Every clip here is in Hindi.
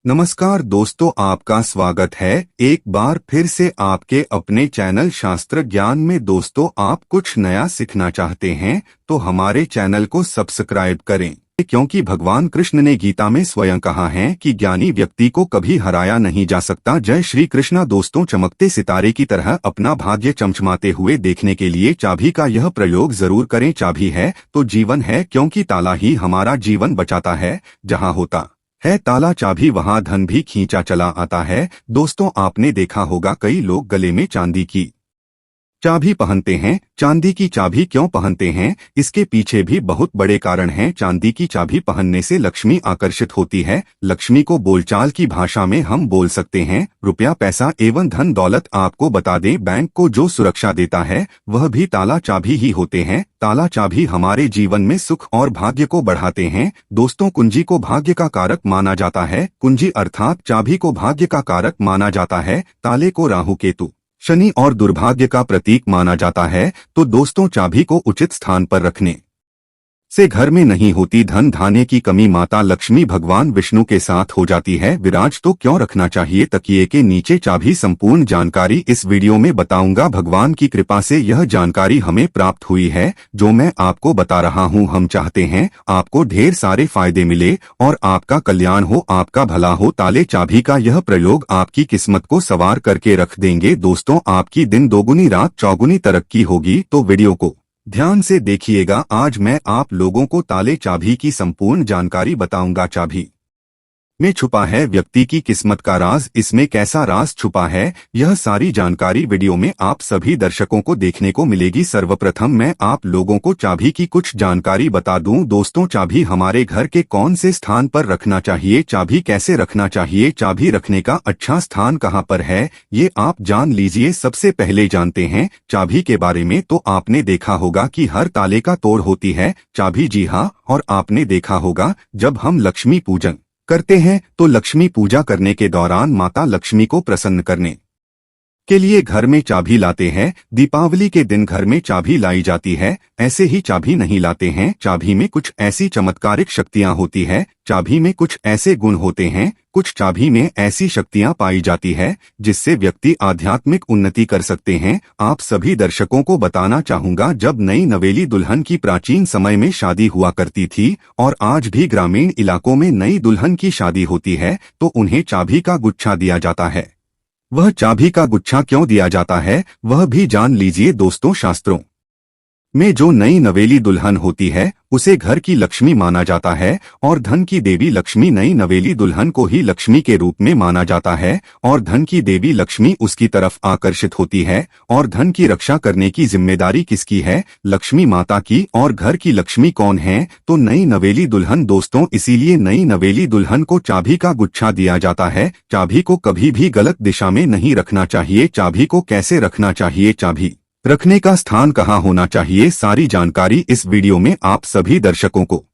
नमस्कार दोस्तों, आपका स्वागत है एक बार फिर से आपके अपने चैनल शास्त्र ज्ञान में। दोस्तों, आप कुछ नया सीखना चाहते हैं तो हमारे चैनल को सब्सक्राइब करें, क्योंकि भगवान कृष्ण ने गीता में स्वयं कहा है कि ज्ञानी व्यक्ति को कभी हराया नहीं जा सकता। जय श्री कृष्णा। दोस्तों, चमकते सितारे की तरह अपना भाग्य चमचमाते हुए देखने के लिए चाबी का यह प्रयोग जरूर करें। चाबी है तो जीवन है, क्योंकि ताला ही हमारा जीवन बचाता है। जहाँ होता है ताला चाबी, वहां धन भी खींचा चला आता है। दोस्तों, आपने देखा होगा कई लोग गले में चांदी की चाबी पहनते हैं। चांदी की चाबी क्यों पहनते हैं, इसके पीछे भी बहुत बड़े कारण हैं। चांदी की चाबी पहनने से लक्ष्मी आकर्षित होती है। लक्ष्मी को बोलचाल की भाषा में हम बोल सकते हैं रुपया, पैसा एवं धन दौलत। आपको बता दें, बैंक को जो सुरक्षा देता है वह भी ताला चाबी ही होते हैं। ताला चाबी हमारे जीवन में सुख और भाग्य को बढ़ाते हैं। दोस्तों, कुंजी को भाग्य का कारक माना जाता है। कुंजी अर्थात चाबी को भाग्य का कारक माना जाता है। ताले को राहु केतु, शनि और दुर्भाग्य का प्रतीक माना जाता है। तो दोस्तों, चाबी को उचित स्थान पर रखने से घर में नहीं होती धन धान्य की कमी। माता लक्ष्मी भगवान विष्णु के साथ हो जाती है विराज। तो क्यों रखना चाहिए तकिए के नीचे चाबी? संपूर्ण जानकारी इस वीडियो में बताऊंगा। भगवान की कृपा से यह जानकारी हमें प्राप्त हुई है, जो मैं आपको बता रहा हूं। हम चाहते हैं आपको ढेर सारे फायदे मिले और आपका कल्याण हो, आपका भला हो। ताले चाबी का यह प्रयोग आपकी किस्मत को सवार करके रख देंगे। दोस्तों, आपकी दिन दोगुनी रात चौगुनी तरक्की होगी। तो वीडियो को ध्यान से देखिएगा। आज मैं आप लोगों को ताले चाबी की संपूर्ण जानकारी बताऊंगा। चाबी में छुपा है व्यक्ति की किस्मत का राज। इसमें कैसा राज छुपा है, यह सारी जानकारी वीडियो में आप सभी दर्शकों को देखने को मिलेगी। सर्वप्रथम मैं आप लोगों को चाबी की कुछ जानकारी बता दूं। दोस्तों, चाबी हमारे घर के कौन से स्थान पर रखना चाहिए, चाबी कैसे रखना चाहिए, चाबी रखने का अच्छा स्थान कहां पर है, ये आप जान लीजिए। सबसे पहले जानते हैं चाबी के बारे में। तो आपने देखा होगा कि हर ताले का तोड़ होती है चाबी। जी हाँ, और आपने देखा होगा जब हम लक्ष्मी पूजन करते हैं तो लक्ष्मी पूजा करने के दौरान माता लक्ष्मी को प्रसन्न करने के लिए घर में चाबी लाते हैं। दीपावली के दिन घर में चाबी लाई जाती है, ऐसे ही चाबी नहीं लाते हैं। चाबी में कुछ ऐसी चमत्कारिक शक्तियां होती है, चाबी में कुछ ऐसे गुण होते हैं, कुछ चाबी में ऐसी शक्तियां पाई जाती है जिससे व्यक्ति आध्यात्मिक उन्नति कर सकते हैं। आप सभी दर्शकों को बताना चाहूंगा, जब नई नवेली दुल्हन की प्राचीन समय में शादी हुआ करती थी और आज भी ग्रामीण इलाकों में नई दुल्हन की शादी होती है तो उन्हें चाबी का गुच्छा दिया जाता है। वह चाबी का गुच्छा क्यों दिया जाता है, वह भी जान लीजिए। दोस्तों, शास्त्रों में जो नई नवेली दुल्हन होती है उसे घर की लक्ष्मी माना जाता है और धन की देवी लक्ष्मी नई नवेली दुल्हन को ही लक्ष्मी के रूप में माना जाता है और धन की देवी लक्ष्मी उसकी तरफ आकर्षित होती है। और धन की रक्षा करने की जिम्मेदारी किसकी है? लक्ष्मी माता की। और घर की लक्ष्मी कौन है? तो नई नवेली दुल्हन। दोस्तों, इसीलिए नई नवेली दुल्हन को चाबी का गुच्छा दिया जाता है। चाबी को कभी भी गलत दिशा में नहीं रखना चाहिए। चाबी को कैसे रखना चाहिए, चाबी रखने का स्थान कहाँ होना चाहिए, सारी जानकारी इस वीडियो में आप सभी दर्शकों को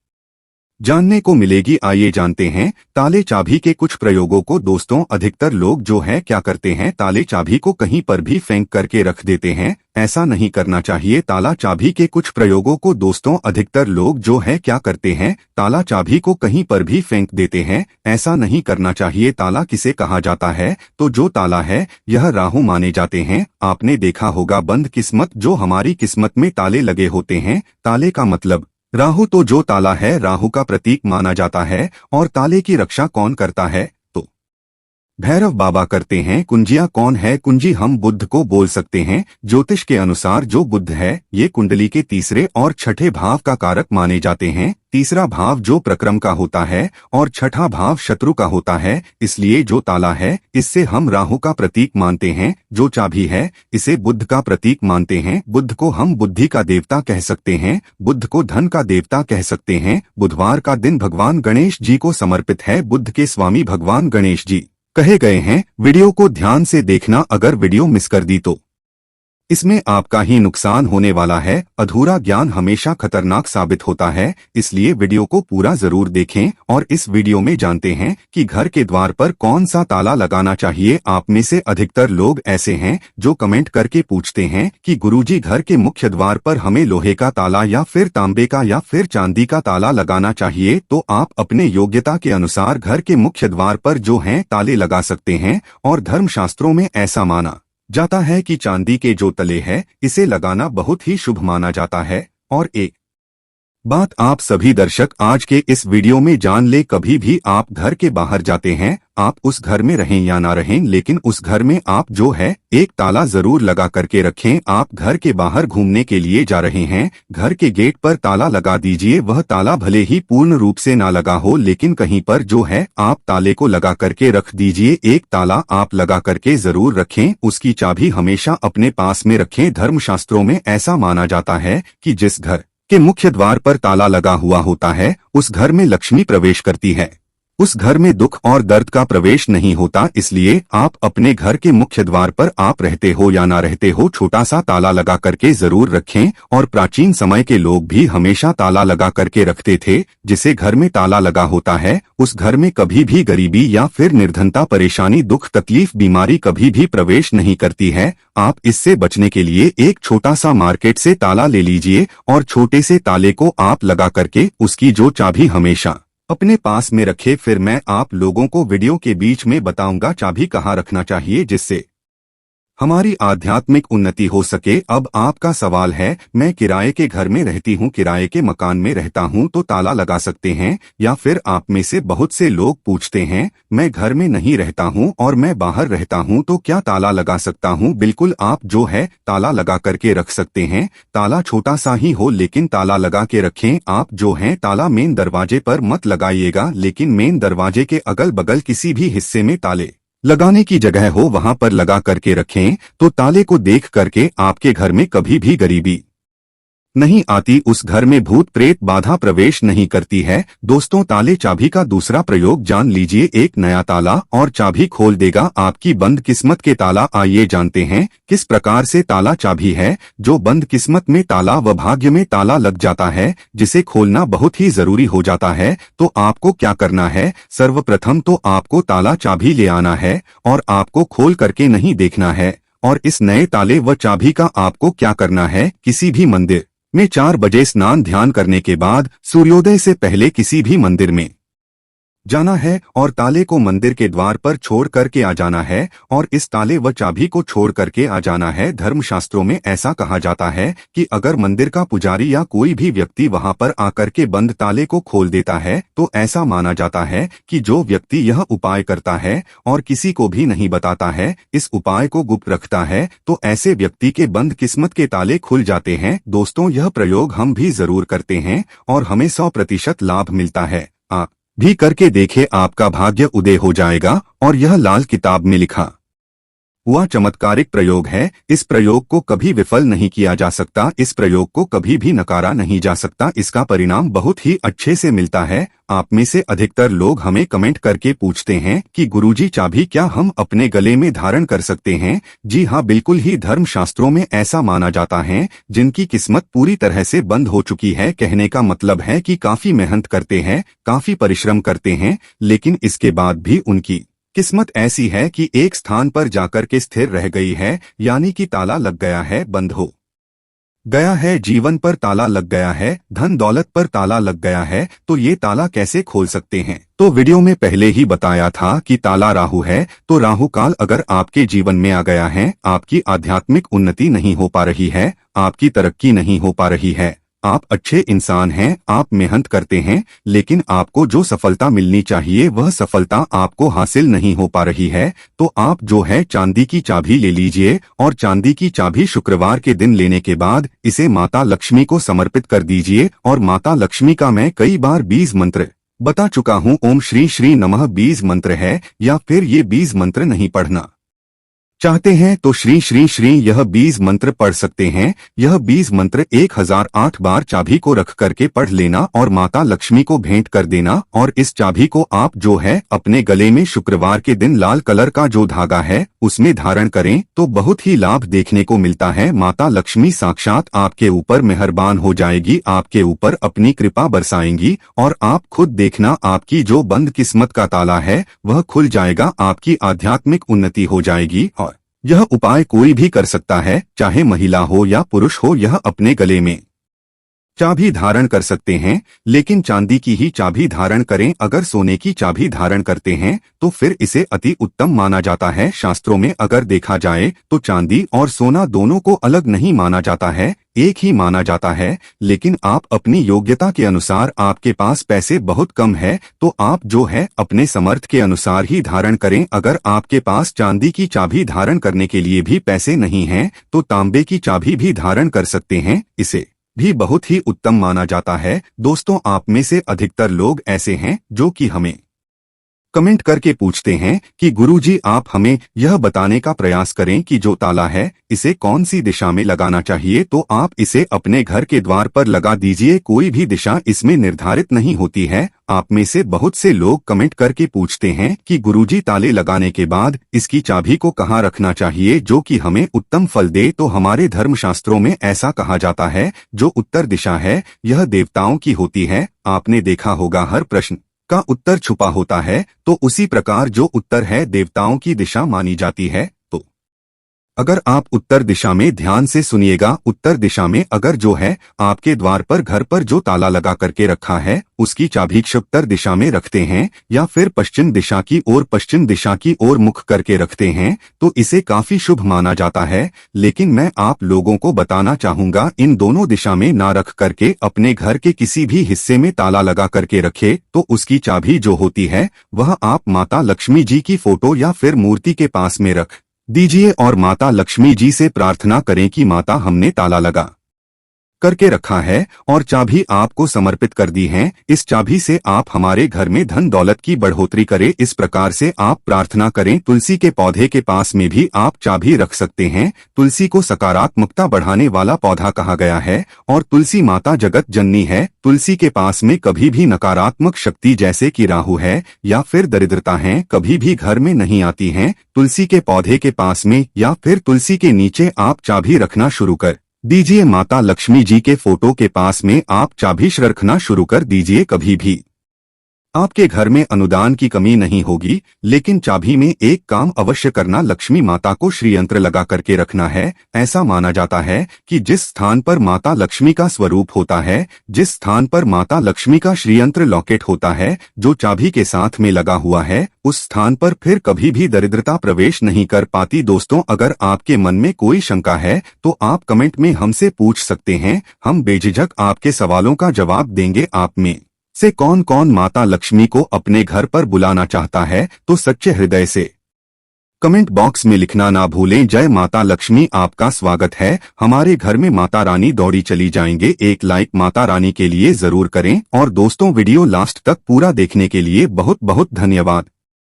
जानने को मिलेगी। आइए जानते हैं ताले चाबी के कुछ प्रयोगों को। दोस्तों, अधिकतर लोग जो है क्या करते हैं, ताले चाबी को कहीं पर भी फेंक करके रख देते हैं। ऐसा नहीं करना चाहिए। ताला चाबी के कुछ प्रयोगों को दोस्तों, अधिकतर लोग जो है क्या करते हैं, ताला चाबी को कहीं पर भी फेंक देते हैं। ऐसा नहीं करना चाहिए। ताला किसे कहा जाता है, तो जो ताला है यह राहु माने जाते हैं। आपने देखा होगा बंद किस्मत, जो हमारी किस्मत में ताले लगे होते हैं। ताले का मतलब राहु। तो जो ताला है राहु का प्रतीक माना जाता है। और ताले की रक्षा कौन करता है, तो भैरव बाबा करते हैं। कुंजियां कौन है? कुंजी हम बुध को बोल सकते हैं। ज्योतिष के अनुसार जो बुध है ये कुंडली के तीसरे और छठे भाव का कारक माने जाते हैं। तीसरा भाव जो प्रक्रम का होता है और छठा भाव शत्रु का होता है। इसलिए जो ताला है इससे हम राहु का प्रतीक मानते हैं। जो चाबी है इसे बुध का प्रतीक मानते हैं। बुध को हम बुद्धि का देवता कह सकते हैं। बुध को धन का देवता कह सकते हैं। बुधवार का दिन भगवान गणेश जी को समर्पित है। बुध के स्वामी भगवान गणेश जी कहे गए हैं। वीडियो को ध्यान से देखना, अगर वीडियो मिस कर दी तो इसमें आपका ही नुकसान होने वाला है। अधूरा ज्ञान हमेशा खतरनाक साबित होता है, इसलिए वीडियो को पूरा जरूर देखें। और इस वीडियो में जानते हैं कि घर के द्वार पर कौन सा ताला लगाना चाहिए। आप में से अधिकतर लोग ऐसे हैं जो कमेंट करके पूछते हैं कि गुरुजी, घर के मुख्य द्वार पर हमें लोहे का ताला या फिर तांबे का या फिर चांदी का ताला लगाना चाहिए। तो आप अपने योग्यता के अनुसार घर के मुख्य द्वार पर जो है ताले लगा सकते हैं। और धर्मशास्त्रों में ऐसा माना जाता है कि चांदी के जो तले हैं इसे लगाना बहुत ही शुभ माना जाता है। और एक बात आप सभी दर्शक आज के इस वीडियो में जान ले, कभी भी आप घर के बाहर जाते हैं, आप उस घर में रहें या ना रहें, लेकिन उस घर में आप जो है एक ताला जरूर लगा करके रखें। आप घर के बाहर घूमने के लिए जा रहे हैं, घर के गेट पर ताला लगा दीजिए। वह ताला भले ही पूर्ण रूप से ना लगा हो, लेकिन कहीं पर जो है आप ताले को लगा करके रख दीजिए। एक ताला आप लगा करके जरूर रखें, उसकी चाबी हमेशा अपने पास में रखें। धर्मशास्त्रों में ऐसा माना जाता है कि जिस घर के मुख्य द्वार पर ताला लगा हुआ होता है उस घर में लक्ष्मी प्रवेश करती है, उस घर में दुख और दर्द का प्रवेश नहीं होता। इसलिए आप अपने घर के मुख्य द्वार पर आप रहते हो या ना रहते हो, छोटा सा ताला लगा करके जरूर रखें। और प्राचीन समय के लोग भी हमेशा ताला लगा करके रखते थे। जिसे घर में ताला लगा होता है उस घर में कभी भी गरीबी या फिर निर्धनता, परेशानी, दुख, तकलीफ, बीमारी कभी भी प्रवेश नहीं करती है। आप इससे बचने के लिए एक छोटा सा मार्केट से ताला ले लीजिए और छोटे से ताले को आप लगा करके उसकी जो चाबी हमेशा अपने पास में रखे। फिर मैं आप लोगों को वीडियो के बीच में बताऊंगा चाबी कहाँ रखना चाहिए, जिससे हमारी आध्यात्मिक उन्नति हो सके। अब आपका सवाल है, मैं किराए के घर में रहती हूँ, किराए के मकान में रहता हूँ, तो ताला लगा सकते हैं? या फिर आप में से बहुत से लोग पूछते हैं, मैं घर में नहीं रहता हूँ और मैं बाहर रहता हूँ, तो क्या ताला लगा सकता हूँ? बिल्कुल, आप जो है ताला लगा करके रख सकते हैं। ताला छोटा सा ही हो लेकिन ताला लगा के रखें। आप जो है ताला मेन दरवाजे पर मत लगाइएगा, लेकिन मेन दरवाजे के अगल बगल किसी भी हिस्से में ताले लगाने की जगह हो वहां पर लगा करके रखें। तो ताले को देख करके आपके घर में कभी भी गरीबी नहीं आती, उस घर में भूत प्रेत बाधा प्रवेश नहीं करती है। दोस्तों, ताले चाबी का दूसरा प्रयोग जान लीजिए। एक नया ताला और चाबी खोल देगा आपकी बंद किस्मत के ताला। आइए जानते हैं किस प्रकार से ताला चाबी है जो बंद किस्मत में ताला व भाग्य में ताला लग जाता है, जिसे खोलना बहुत ही जरूरी हो जाता है। तो आपको क्या करना है? सर्वप्रथम तो आपको ताला चाबी ले आना है और आपको खोल करके नहीं देखना है। और इस नए ताले व चाबी का आपको क्या करना है? किसी भी मंदिर में 4 बजे स्नान ध्यान करने के बाद सूर्योदय से पहले किसी भी मंदिर में जाना है और ताले को मंदिर के द्वार पर छोड़ करके आ जाना है। और इस ताले व चाबी को छोड़ करके आ जाना है। धर्मशास्त्रों में ऐसा कहा जाता है कि अगर मंदिर का पुजारी या कोई भी व्यक्ति वहां पर आकर के बंद ताले को खोल देता है तो ऐसा माना जाता है कि जो व्यक्ति यह उपाय करता है और किसी को भी नहीं बताता है, इस उपाय को गुप्त रखता है, तो ऐसे व्यक्ति के बंद किस्मत के ताले खुल जाते हैं। दोस्तों, यह प्रयोग हम भी जरूर करते हैं और हमें 100% लाभ मिलता है। आप भी करके देखे, आपका भाग्य उदय हो जाएगा। और यह लाल किताब में लिखा हुआ चमत्कारिक प्रयोग है। इस प्रयोग को कभी विफल नहीं किया जा सकता, इस प्रयोग को कभी भी नकारा नहीं जा सकता। इसका परिणाम बहुत ही अच्छे से मिलता है। आप में से अधिकतर लोग हमें कमेंट करके पूछते हैं कि गुरुजी, चाबी क्या हम अपने गले में धारण कर सकते हैं? जी हाँ, बिल्कुल ही। धर्मशास्त्रों में ऐसा माना जाता है जिनकी किस्मत पूरी तरह से बंद हो चुकी है। कहने का मतलब है कि काफी मेहनत करते हैं, काफी परिश्रम करते हैं, लेकिन इसके बाद भी उनकी किस्मत ऐसी है कि एक स्थान पर जाकर के स्थिर रह गई है, यानी कि ताला लग गया है, बंद हो गया है। जीवन पर ताला लग गया है, धन दौलत पर ताला लग गया है। तो ये ताला कैसे खोल सकते हैं? तो वीडियो में पहले ही बताया था कि ताला राहु है, तो राहु काल अगर आपके जीवन में आ गया है, आपकी आध्यात्मिक उन्नति नहीं हो पा रही है, आपकी तरक्की नहीं हो पा रही है, आप अच्छे इंसान हैं, आप मेहनत करते हैं, लेकिन आपको जो सफलता मिलनी चाहिए वह सफलता आपको हासिल नहीं हो पा रही है, तो आप जो है चांदी की चाबी ले लीजिए। और चांदी की चाबी शुक्रवार के दिन लेने के बाद इसे माता लक्ष्मी को समर्पित कर दीजिए। और माता लक्ष्मी का मैं कई बार बीज मंत्र बता चुका हूँ। ओम श्री श्री नमः बीज मंत्र है, या फिर ये बीज मंत्र नहीं पढ़ना चाहते हैं तो श्री श्री श्री यह बीज मंत्र पढ़ सकते हैं। यह बीज मंत्र 1008 बार चाबी को रख करके पढ़ लेना और माता लक्ष्मी को भेंट कर देना। और इस चाबी को आप जो है अपने गले में शुक्रवार के दिन लाल कलर का जो धागा है उसमें धारण करें तो बहुत ही लाभ देखने को मिलता है। माता लक्ष्मी साक्षात आपके ऊपर मेहरबान हो जाएगी, आपके ऊपर अपनी कृपा बरसाएंगी और आप खुद देखना आपकी जो बंद किस्मत का ताला है वह खुल जाएगा, आपकी आध्यात्मिक उन्नति हो जाएगी। और यह उपाय कोई भी कर सकता है, चाहे महिला हो या पुरुष हो। यह अपने गले में चाबी धारण कर सकते हैं, लेकिन चांदी की ही चाबी धारण करें। अगर सोने की चाबी धारण करते हैं तो फिर इसे अति उत्तम माना जाता है। शास्त्रों में अगर देखा जाए तो चांदी और सोना दोनों को अलग नहीं माना जाता है, एक ही माना जाता है। लेकिन आप अपनी योग्यता के अनुसार, आपके पास पैसे बहुत कम है तो आप जो है अपने समर्थ के अनुसार ही धारण करें। अगर आपके पास चांदी की चाबी धारण करने के लिए भी पैसे नहीं हैं तो तांबे की चाबी भी धारण कर सकते हैं, इसे भी बहुत ही उत्तम माना जाता है। दोस्तों, आप में से अधिकतर लोग ऐसे हैं जो कि हमें कमेंट करके पूछते हैं कि गुरुजी आप हमें यह बताने का प्रयास करें कि जो ताला है इसे कौन सी दिशा में लगाना चाहिए। तो आप इसे अपने घर के द्वार पर लगा दीजिए, कोई भी दिशा इसमें निर्धारित नहीं होती है। आप में से बहुत से लोग कमेंट करके पूछते हैं कि गुरुजी ताले लगाने के बाद इसकी चाबी को कहाँ रखना चाहिए जो कि हमें उत्तम फल दे। तो हमारे धर्मशास्त्रों में ऐसा कहा जाता है जो उत्तर दिशा है यह देवताओं की होती है। आपने देखा होगा हर प्रश्न का उत्तर छुपा होता है, तो उसी प्रकार जो उत्तर है देवताओं की दिशा मानी जाती है। तो अगर आप उत्तर दिशा में ध्यान से सुनिएगा, उत्तर दिशा में अगर जो है आपके द्वार पर घर पर जो ताला लगा करके रखा है उसकी चाबी उत्तर दिशा में रखते हैं या फिर पश्चिम दिशा की ओर मुख करके रखते हैं तो इसे काफी शुभ माना जाता है। लेकिन मैं आप लोगों को बताना चाहूंगा इन दोनों दिशा में ना रख करके अपने घर के किसी भी हिस्से में ताला लगा करके रखे तो उसकी चाबी जो होती है वह आप माता लक्ष्मी जी की फोटो या फिर मूर्ति के पास में रख दीजिए और माता लक्ष्मी जी से प्रार्थना करें कि माता हमने ताला लगा करके रखा है और चाबी आपको समर्पित कर दी है। इस चाबी से आप हमारे घर में धन दौलत की बढ़ोतरी करें। इस प्रकार से आप प्रार्थना करें। तुलसी के पौधे के पास में भी आप चाबी रख सकते हैं। तुलसी को सकारात्मकता बढ़ाने वाला पौधा कहा गया है और तुलसी माता जगत जननी है। तुलसी के पास में कभी भी नकारात्मक शक्ति जैसे कि राहु है या फिर दरिद्रता है कभी भी घर में नहीं आती हैं। तुलसी के पौधे के पास में या फिर तुलसी के नीचे आप चाबी रखना शुरू कर दीजिए। माता लक्ष्मी जी के फोटो के पास में आप चाबी रखना शुरू कर दीजिए। कभी भी आपके घर में अनुदान की कमी नहीं होगी। लेकिन चाबी में एक काम अवश्य करना, लक्ष्मी माता को श्रीयंत्र लगा करके रखना है। ऐसा माना जाता है कि जिस स्थान पर माता लक्ष्मी का स्वरूप होता है, जिस स्थान पर माता लक्ष्मी का श्रीयंत्र लॉकेट होता है जो चाबी के साथ में लगा हुआ है, उस स्थान पर फिर कभी भी दरिद्रता प्रवेश नहीं कर पाती। दोस्तों, अगर आपके मन में कोई शंका है तो आप कमेंट में हमसे पूछ सकते हैं, हम बेझिझक आपके सवालों का जवाब देंगे। आप में से कौन कौन माता लक्ष्मी को अपने घर पर बुलाना चाहता है तो सच्चे हृदय से कमेंट बॉक्स में लिखना ना भूलें। जय माता लक्ष्मी, आपका स्वागत है हमारे घर में। माता रानी दौड़ी चली जाएंगे। एक लाइक माता रानी के लिए जरूर करें और दोस्तों वीडियो लास्ट तक पूरा देखने के लिए बहुत बहुत धन्यवाद।